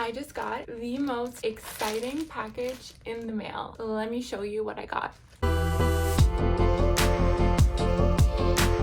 I just got the most exciting package in the mail. Let me show you what I got.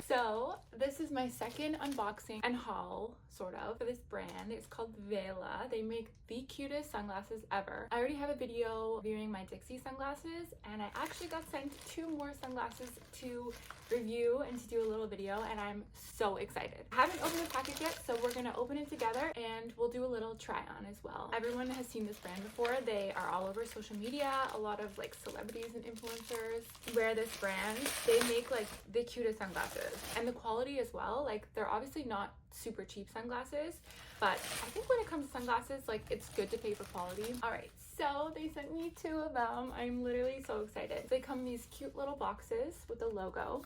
So this is my second unboxing and haul, sort of, for this brand. It's called Vehla. They make the cutest sunglasses ever. I already have a video reviewing my Dixie sunglasses, and I actually got sent 2 more sunglasses to review and to do a little video, and I'm so excited. I haven't opened the package yet, so we're gonna open it together and we'll do a little try on as well. Everyone has seen this brand before. They are all over social media. A lot of like celebrities and influencers wear this brand. They make like the cutest sunglasses, and the quality as well. Like, they're obviously not super cheap sunglasses, but I think when it comes to sunglasses, like, it's good to pay for quality. All right, so they sent me 2 of them. I'm literally so excited. They come in these cute little boxes with the logo.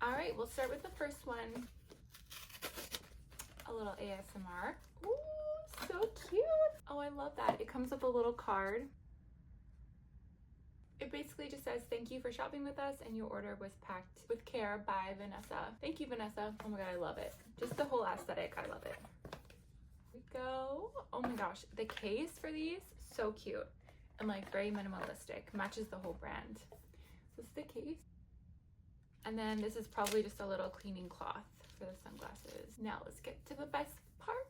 All right, we'll start with the first one. A little ASMR. Ooh, so cute. Oh, I love that. It comes with a little card. It basically just says, "Thank you for shopping with us, and your order was packed with care by Vanessa." Thank you, Vanessa. Oh my god, I love it. Just the whole aesthetic, I love it. Here we go. Oh my gosh, the case for these, so cute. And like very minimalistic. Matches the whole brand. This is the case. And then this is probably just a little cleaning cloth for the sunglasses. Now let's get to the best part.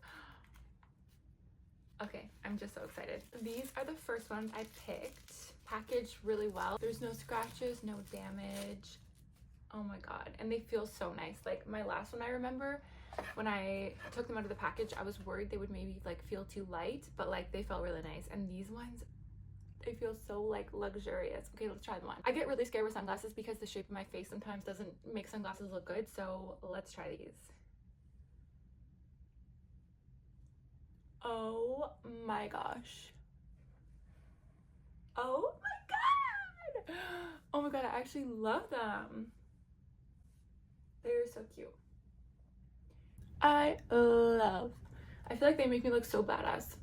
Okay, I'm just so excited. These are the first ones I picked. Packaged really well. There's no scratches, no damage. Oh my god, and they feel so nice. Like my last one, I remember when I took them out of the package, I was worried they would maybe like feel too light, but like they felt really nice. And these ones, they feel so like luxurious. Okay, let's try them on. I get really scared with sunglasses because the shape of my face sometimes doesn't make sunglasses look good, so let's try these. Oh my gosh. Oh my god! Oh my god, I actually love them. They're so cute. I feel like they make me look so badass.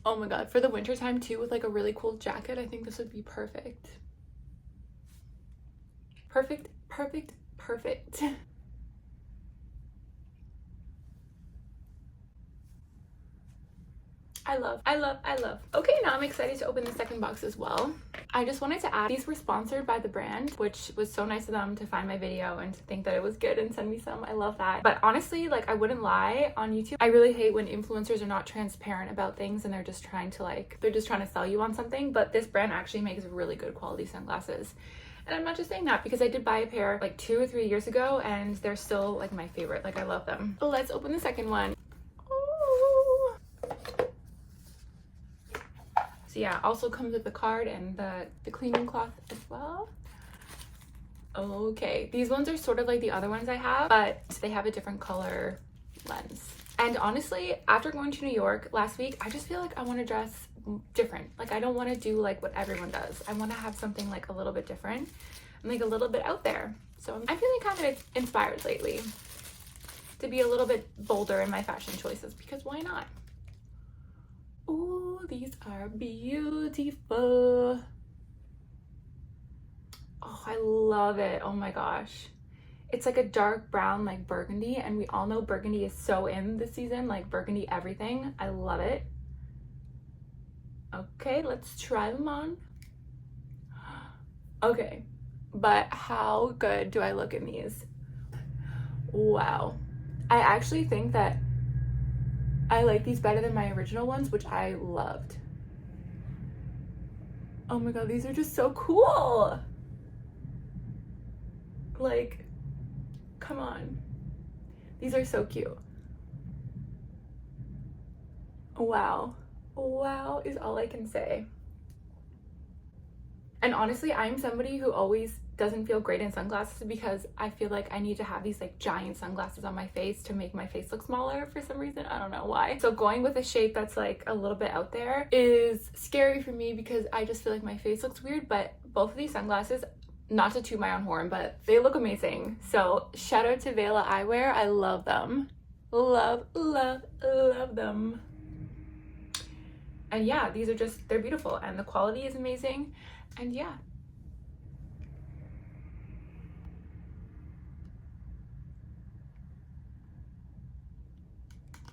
Oh my god, for the winter time too, with like a really cool jacket, I think this would be perfect. Perfect, perfect, perfect. I love. Okay, now I'm excited to open the second box as well. I just wanted to add, these were sponsored by the brand, which was so nice of them to find my video and to think that it was good and send me some. I love that. But honestly, like, I wouldn't lie, on YouTube, I really hate when influencers are not transparent about things and they're just trying to sell you on something. But this brand actually makes really good quality sunglasses. And I'm not just saying that because I did buy a pair like 2 or 3 years ago and they're still like my favorite. Like, I love them. Let's open the second one. So yeah, also comes with the card and the cleaning cloth as well. Okay, these ones are sort of like the other ones I have, but they have a different color lens. And honestly, after going to New York last week, I just feel like I want to dress different. Like, I don't want to do like what everyone does. I want to have something like a little bit different and like a little bit out there. So I'm feeling kind of inspired lately to be a little bit bolder in my fashion choices, because why not? Oh, these are beautiful. Oh, I love it. Oh my gosh. It's like a dark brown, like burgundy, and we all know burgundy is so in this season, like burgundy everything. I love it. Okay, let's try them on. Okay, but how good do I look in these? Wow. I actually think that I like these better than my original ones, which I loved. Oh my god, these are just so cool. Like, come on. These are so cute. Wow. Wow is all I can say. And honestly, I'm somebody who always doesn't feel great in sunglasses because I feel like I need to have these like giant sunglasses on my face to make my face look smaller for some reason. I don't know why. So going with a shape that's like a little bit out there is scary for me because I just feel like my face looks weird. But both of these sunglasses, not to toot my own horn, but they look amazing. So shout out to Vehla Eyewear. I love them. Love, love, love them. And yeah, these are just, they're beautiful and the quality is amazing. And yeah,